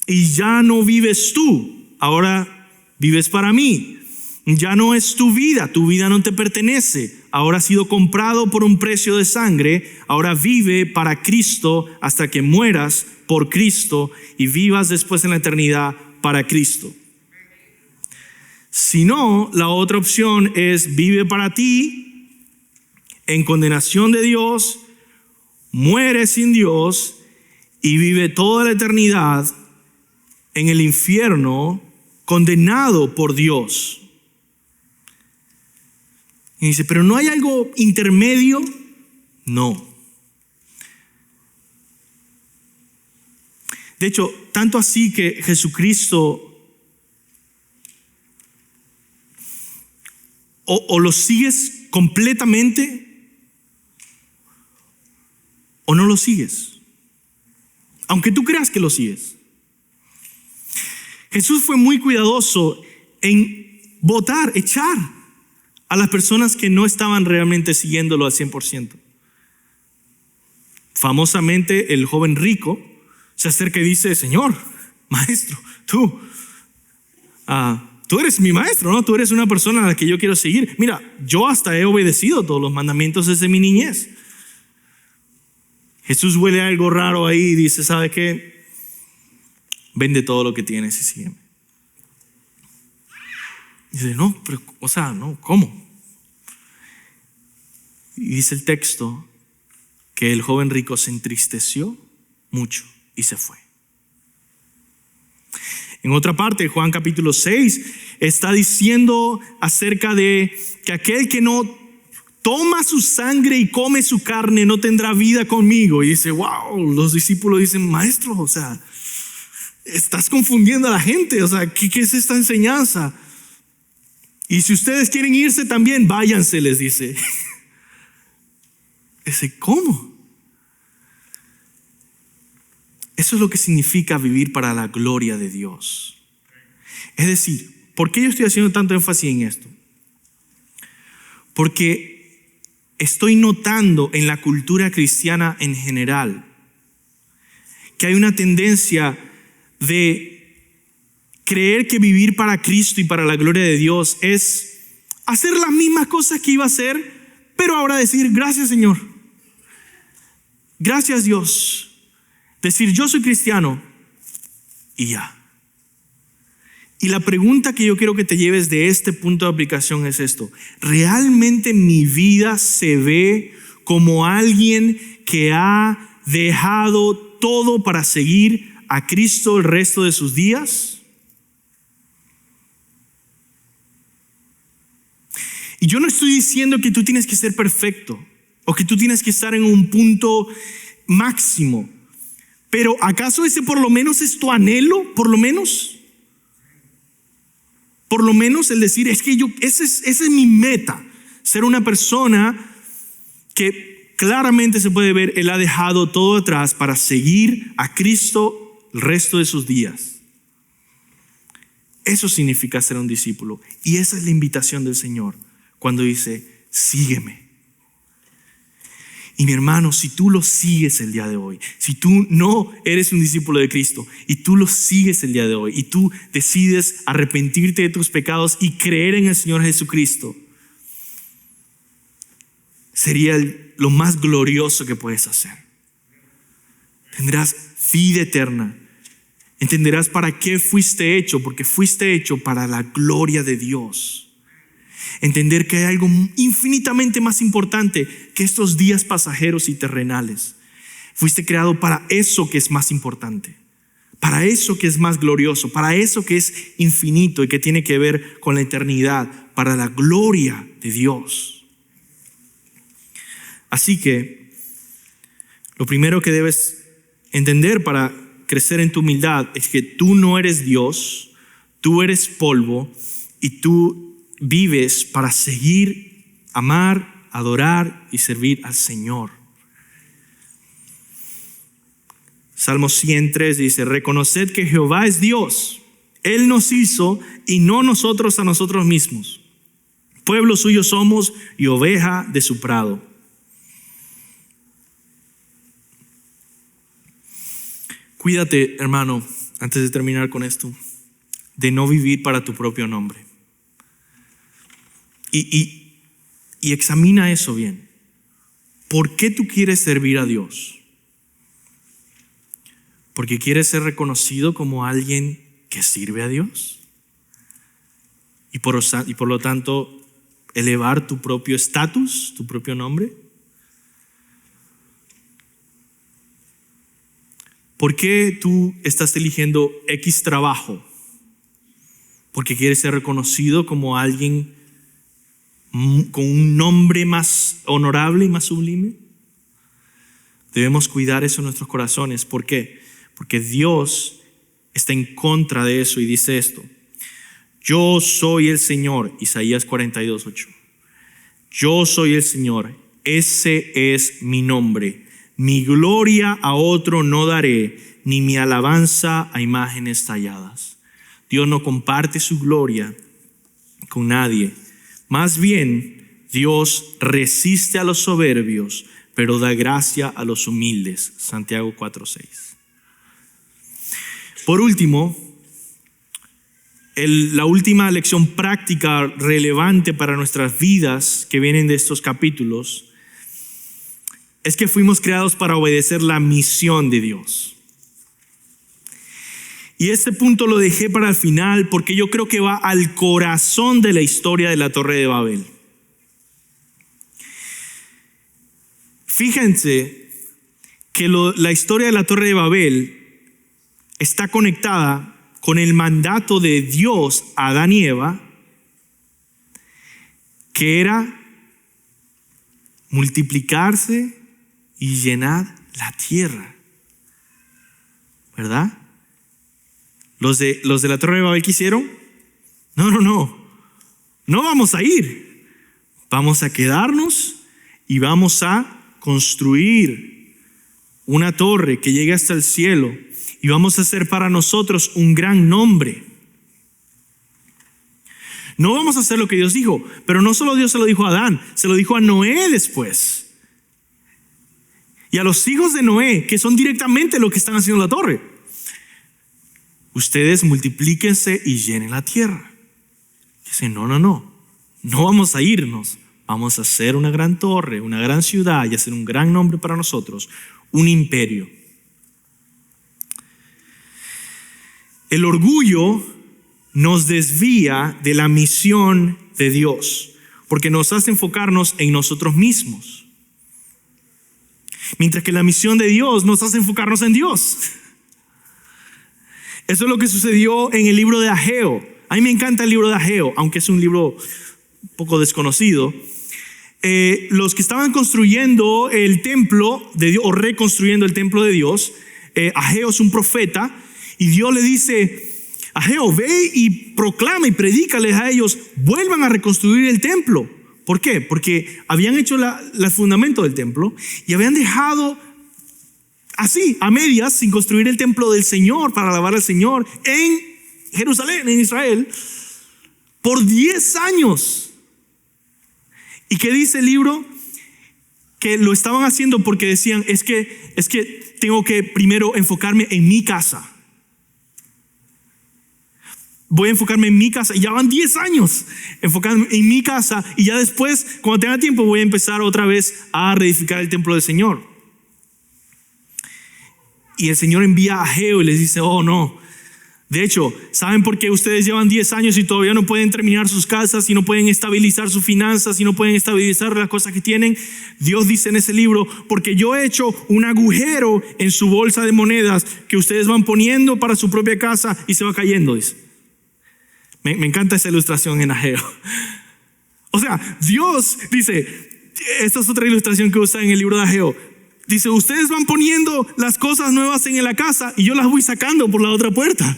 y ya no vives tú, ahora vives para mí. Ya no es tu vida no te pertenece, ahora has sido comprado por un precio de sangre, ahora vive para Cristo hasta que mueras por Cristo y vivas después en la eternidad para Cristo. Si no, la otra opción es vive para ti en condenación de Dios, muere sin Dios y vive toda la eternidad en el infierno condenado por Dios. Y dice, pero ¿no hay algo intermedio? No. De hecho, tanto así que Jesucristo o lo sigues completamente o no lo sigues, aunque tú creas que lo sigues. Jesús fue muy cuidadoso en echar a las personas que no estaban realmente siguiéndolo al 100%. Famosamente, el joven rico se acerca y dice, Señor, maestro, tú eres mi maestro, ¿no? Tú eres una persona a la que yo quiero seguir. Mira, yo hasta he obedecido todos los mandamientos desde mi niñez. Jesús huele algo raro ahí y dice, ¿sabe qué? Vende todo lo que tienes y sígueme. Dice, no, pero, no, ¿cómo? Y dice el texto que el joven rico se entristeció mucho y se fue. En otra parte, Juan capítulo 6 está diciendo acerca de que aquel que no toma su sangre y come su carne no tendrá vida conmigo. Y dice, wow, los discípulos dicen, maestro, estás confundiendo a la gente, ¿qué es esta enseñanza? Y si ustedes quieren irse también, váyanse, les dice. Dice, ¿cómo? Eso es lo que significa vivir para la gloria de Dios. Es decir, ¿por qué yo estoy haciendo tanto énfasis en esto? Porque estoy notando en la cultura cristiana en general que hay una tendencia de creer que vivir para Cristo y para la gloria de Dios es hacer las mismas cosas que iba a hacer, pero ahora decir, gracias Señor, gracias Dios. Decir, yo soy cristiano y ya. Y la pregunta que yo quiero que te lleves de este punto de aplicación es esto. ¿Realmente mi vida se ve como alguien que ha dejado todo para seguir a Cristo el resto de sus días? Y yo no estoy diciendo que tú tienes que ser perfecto o que tú tienes que estar en un punto máximo. Pero ¿acaso ese por lo menos es tu anhelo? Por lo menos el decir, es que esa es mi meta. Ser una persona que claramente se puede ver, él ha dejado todo atrás para seguir a Cristo el resto de sus días. Eso significa ser un discípulo. Y esa es la invitación del Señor cuando dice, sígueme. Y mi hermano, si tú lo sigues el día de hoy, si tú no eres un discípulo de Cristo y tú lo sigues el día de hoy y tú decides arrepentirte de tus pecados y creer en el Señor Jesucristo, sería lo más glorioso que puedes hacer. Tendrás vida eterna. Entenderás para qué fuiste hecho, porque fuiste hecho para la gloria de Dios. Entender que hay algo infinitamente más importante que estos días pasajeros y terrenales. Fuiste creado para eso que es más importante, para eso que es más glorioso, para eso que es infinito y que tiene que ver con la eternidad, para la gloria de Dios. Así que lo primero que debes entender para crecer en tu humildad es que tú no eres Dios, tú eres polvo y tú vives para seguir, amar, adorar y servir al Señor. Salmo 103 dice, reconoced que Jehová es Dios. Él nos hizo y no nosotros a nosotros mismos. Pueblo suyo somos y oveja de su prado. Cuídate, hermano, antes de terminar con esto, de no vivir para tu propio nombre. Y examina eso bien. ¿Por qué tú quieres servir a Dios? Porque quieres ser reconocido como alguien que sirve a Dios. Y por lo tanto, elevar tu propio estatus, tu propio nombre. ¿Por qué tú estás eligiendo X trabajo? ¿Porque quieres ser reconocido como alguien con un nombre más honorable y más sublime? Debemos cuidar eso en nuestros corazones. ¿Por qué? Porque Dios está en contra de eso y dice esto: yo soy el Señor, Isaías 42:8. Yo soy el Señor, ese es mi nombre. Mi gloria a otro no daré, ni mi alabanza a imágenes talladas. Dios no comparte su gloria con nadie. Más bien, Dios resiste a los soberbios, pero da gracia a los humildes. Santiago 4:6. Por último, la última lección práctica relevante para nuestras vidas que vienen de estos capítulos es que fuimos creados para obedecer la misión de Dios. Y este punto lo dejé para el final porque yo creo que va al corazón de la historia de la Torre de Babel. Fíjense que la historia de la Torre de Babel está conectada con el mandato de Dios a Adán y Eva, que era multiplicarse y llenar la tierra, ¿verdad? Los de la Torre de Babel, ¿qué hicieron? No vamos a ir, vamos a quedarnos y vamos a construir una torre que llegue hasta el cielo y vamos a hacer para nosotros un gran nombre. No vamos a hacer lo que Dios dijo, pero no solo Dios se lo dijo a Adán, se lo dijo a Noé después. Y a los hijos de Noé, que son directamente lo que están haciendo la torre. Ustedes multiplíquense y llenen la tierra. Dicen, no vamos a irnos. Vamos a hacer una gran torre, una gran ciudad y hacer un gran nombre para nosotros, un imperio. El orgullo nos desvía de la misión de Dios, porque nos hace enfocarnos en nosotros mismos. Mientras que la misión de Dios nos hace enfocarnos en Dios. Eso es lo que sucedió en el libro de Ageo. A mí me encanta el libro de Ageo, aunque es un libro un poco desconocido. Los que estaban construyendo el templo de Dios, o reconstruyendo el templo de Dios, Ageo es un profeta, y Dios le dice: Ageo, ve y proclama y predícales a ellos, vuelvan a reconstruir el templo. ¿Por qué? Porque habían hecho el fundamento del templo y habían dejado así, a medias, sin construir el templo del Señor para alabar al Señor en Jerusalén, en Israel, por 10 años. ¿Y qué dice el libro? Que lo estaban haciendo porque decían, es que tengo que primero enfocarme en mi casa. Voy a enfocarme en mi casa. Y ya van 10 años enfocándome en mi casa. Y ya después, cuando tenga tiempo, voy a empezar otra vez a reedificar el templo del Señor. Y el Señor envía a Ageo y les dice: oh no. De hecho, ¿saben por qué ustedes llevan 10 años y todavía no pueden terminar sus casas, y no pueden estabilizar sus finanzas, y no pueden estabilizar las cosas que tienen? Dios dice en ese libro: porque yo he hecho un agujero en su bolsa de monedas que ustedes van poniendo para su propia casa y se va cayendo, dice. Me encanta esa ilustración en Ageo. O sea, Dios dice, esta es otra ilustración que usa en el libro de Ageo. Dice, ustedes van poniendo las cosas nuevas en la casa y yo las voy sacando por la otra puerta.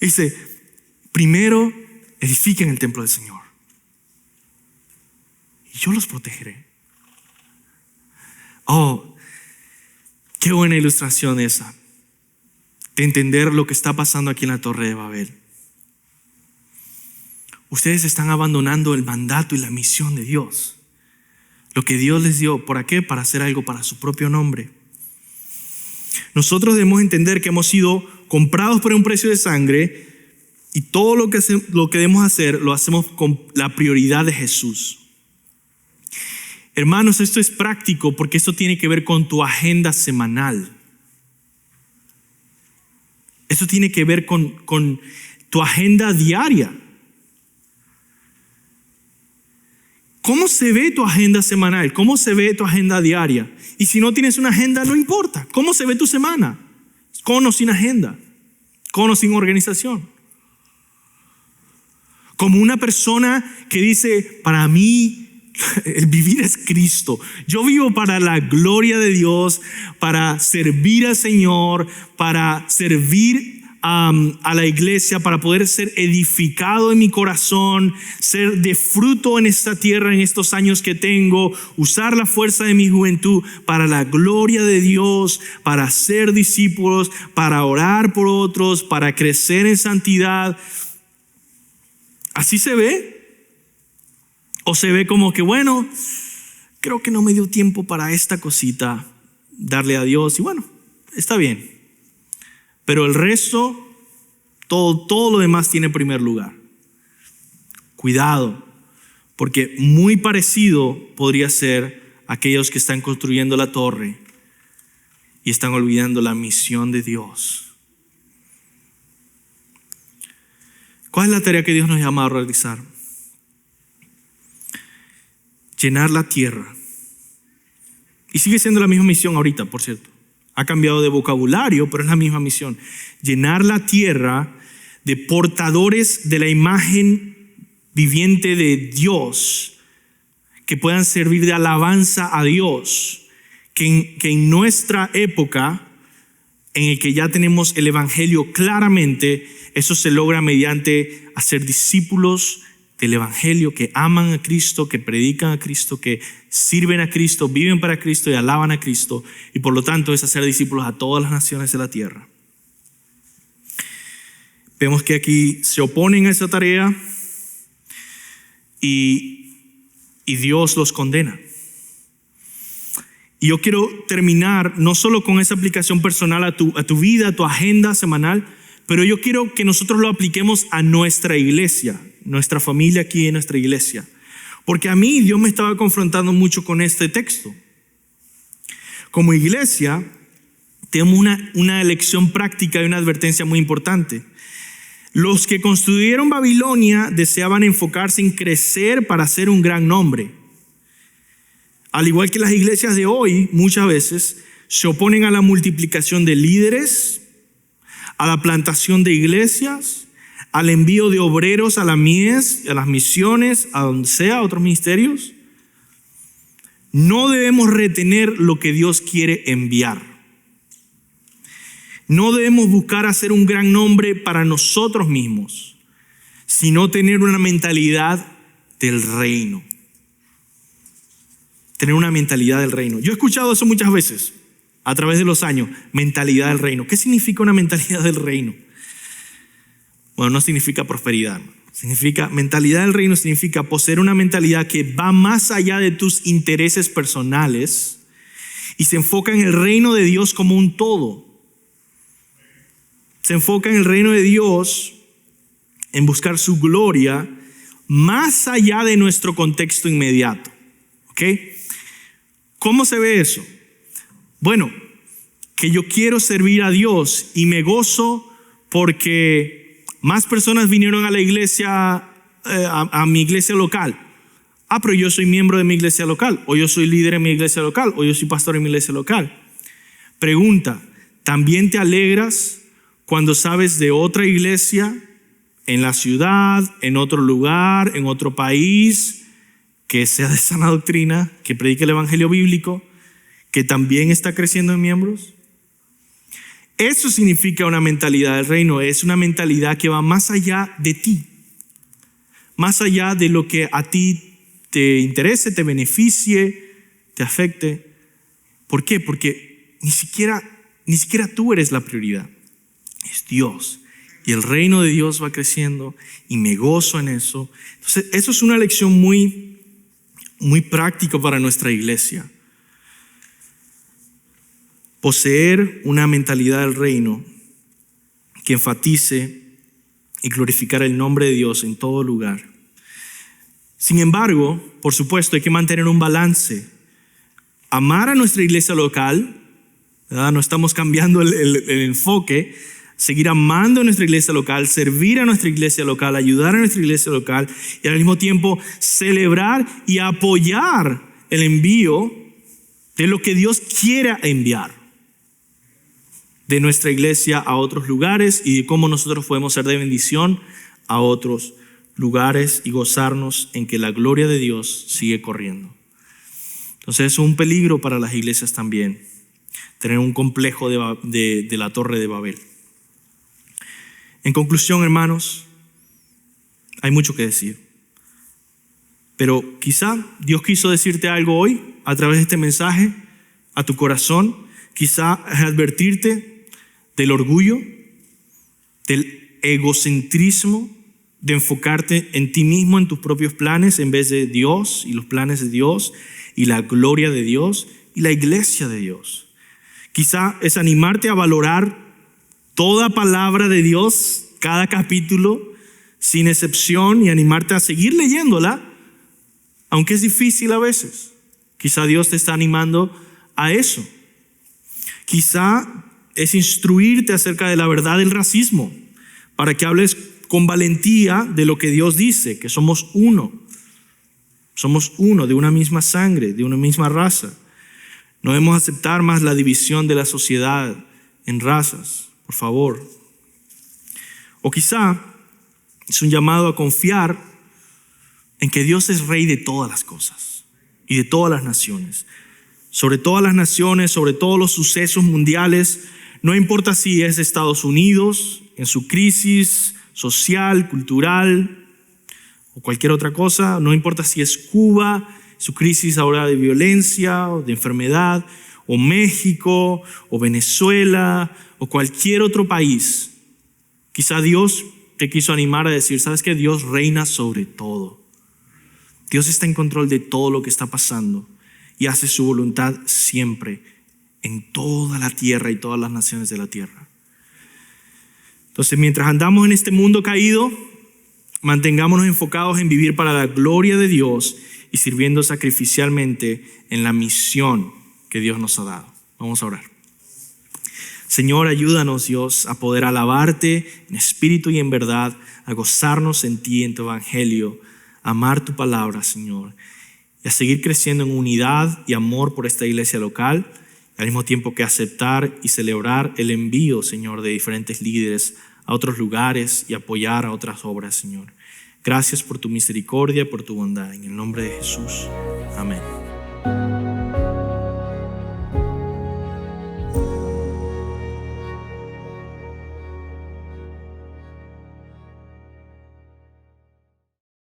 Dice, primero edifiquen el templo del Señor y yo los protegeré. Oh, qué buena ilustración esa, de entender lo que está pasando aquí en la Torre de Babel. Ustedes están abandonando el mandato y la misión de Dios. Lo que Dios les dio, ¿para qué? Para hacer algo para su propio nombre. Nosotros debemos entender que hemos sido comprados por un precio de sangre, y todo lo que debemos hacer, lo hacemos con la prioridad de Jesús. Hermanos, esto es práctico porque esto tiene que ver con tu agenda semanal. Esto tiene que ver con tu agenda diaria. ¿Cómo se ve tu agenda semanal? ¿Cómo se ve tu agenda diaria? Y si no tienes una agenda, no importa. ¿Cómo se ve tu semana? Con o sin agenda, con o sin organización. Como una persona que dice, para mí el vivir es Cristo. Yo vivo para la gloria de Dios, para servir al Señor, para servir a la iglesia, para poder ser edificado en mi corazón, ser de fruto en esta tierra en estos años que tengo, usar la fuerza de mi juventud para la gloria de Dios, para ser discípulos, para orar por otros, para crecer en santidad. ¿Así se ve? ¿O se ve como que, bueno, creo que no me dio tiempo para esta cosita, darle a Dios y bueno, está bien? Pero el resto, todo lo demás tiene primer lugar. Cuidado, porque muy parecido podría ser aquellos que están construyendo la torre y están olvidando la misión de Dios. ¿Cuál es la tarea que Dios nos llama a realizar? Llenar la tierra. Y sigue siendo la misma misión ahorita, por cierto. Ha cambiado de vocabulario, pero es la misma misión. Llenar la tierra de portadores de la imagen viviente de Dios, que puedan servir de alabanza a Dios, que en nuestra época, en el que ya tenemos el evangelio claramente, eso se logra mediante hacer discípulos del evangelio, que aman a Cristo, que predican a Cristo, que sirven a Cristo, viven para Cristo y alaban a Cristo, y por lo tanto es hacer discípulos a todas las naciones de la tierra. Vemos que aquí se oponen a esa tarea y Dios los condena. Y yo quiero terminar no solo con esa aplicación personal a tu vida, a tu agenda semanal, pero yo quiero que nosotros lo apliquemos a nuestra iglesia, nuestra familia aquí en nuestra iglesia. Porque a mí Dios me estaba confrontando mucho con este texto. Como iglesia, tenemos una lección práctica y una advertencia muy importante. Los que construyeron Babilonia deseaban enfocarse en crecer para ser un gran nombre. Al igual que las iglesias de hoy, muchas veces se oponen a la multiplicación de líderes, a la plantación de iglesias, al envío de obreros a la mies, a las misiones, a donde sea, a otros ministerios. No debemos retener lo que Dios quiere enviar. No debemos buscar hacer un gran nombre para nosotros mismos, sino tener una mentalidad del reino. Tener una mentalidad del reino. Yo he escuchado eso muchas veces a través de los años. Mentalidad del reino. ¿Qué significa una mentalidad del reino? Bueno, no significa prosperidad. Mentalidad del reino significa poseer una mentalidad que va más allá de tus intereses personales y se enfoca en el reino de Dios como un todo. Se enfoca en el reino de Dios, en buscar su gloria más allá de nuestro contexto inmediato. ¿Ok? ¿Cómo se ve eso? Bueno, que yo quiero servir a Dios y me gozo porque más personas vinieron a la iglesia, a mi iglesia local. Pero yo soy miembro de mi iglesia local, o yo soy líder en mi iglesia local, o yo soy pastor en mi iglesia local. Pregunta, ¿también te alegras cuando sabes de otra iglesia en la ciudad, en otro lugar, en otro país, que sea de sana doctrina, que predique el evangelio bíblico, que también está creciendo en miembros? Eso significa una mentalidad del reino. Es una mentalidad que va más allá de ti, más allá de lo que a ti te interese, te beneficie, te afecte. ¿Por qué? Porque ni siquiera tú eres la prioridad, es Dios. Y el reino de Dios va creciendo y me gozo en eso. Entonces, eso es una lección muy práctica para nuestra iglesia. Poseer una mentalidad del reino que enfatice y glorificar el nombre de Dios en todo lugar. Sin embargo, por supuesto, hay que mantener un balance. Amar a nuestra iglesia local, ¿verdad? No estamos cambiando el enfoque. Seguir amando a nuestra iglesia local, servir a nuestra iglesia local, ayudar a nuestra iglesia local y al mismo tiempo celebrar y apoyar el envío de lo que Dios quiera enviar de nuestra iglesia a otros lugares y de cómo nosotros podemos ser de bendición a otros lugares y gozarnos en que la gloria de Dios sigue corriendo. Entonces es un peligro para las iglesias también tener un complejo de la Torre de Babel. En conclusión, hermanos, hay mucho que decir. Pero quizá Dios quiso decirte algo hoy a través de este mensaje a tu corazón. Quizá advertirte del orgullo, del egocentrismo, de enfocarte en ti mismo, en tus propios planes, en vez de Dios y los planes de Dios y la gloria de Dios y la iglesia de Dios. Quizá es animarte a valorar toda palabra de Dios, cada capítulo, sin excepción, y animarte a seguir leyéndola, aunque es difícil a veces. Quizá Dios te está animando a eso. Quizá es instruirte acerca de la verdad del racismo, para que hables con valentía de lo que Dios dice, que somos uno. Somos uno, de una misma sangre, de una misma raza. No debemos aceptar más la división de la sociedad en razas, por favor. O quizá es un llamado a confiar en que Dios es rey de todas las cosas y de todas las naciones. Sobre todas las naciones, sobre todos los sucesos mundiales, no importa si es Estados Unidos en su crisis social, cultural o cualquier otra cosa, no importa si es Cuba, su crisis ahora de violencia o de enfermedad, o México, o Venezuela, o cualquier otro país. Quizá Dios te quiso animar a decir, ¿sabes qué? Dios reina sobre todo. Dios está en control de todo lo que está pasando y hace su voluntad siempre en toda la tierra y todas las naciones de la tierra. Entonces, mientras andamos en este mundo caído, mantengámonos enfocados en vivir para la gloria de Dios y sirviendo sacrificialmente en la misión que Dios nos ha dado. Vamos a orar. Señor, ayúdanos, Dios, a poder alabarte en espíritu y en verdad, a gozarnos en ti, en tu evangelio, a amar tu palabra, Señor, y a seguir creciendo en unidad y amor por esta iglesia local, al mismo tiempo que aceptar y celebrar el envío, Señor, de diferentes líderes a otros lugares y apoyar a otras obras, Señor. Gracias por tu misericordia, por tu bondad. En el nombre de Jesús. Amén.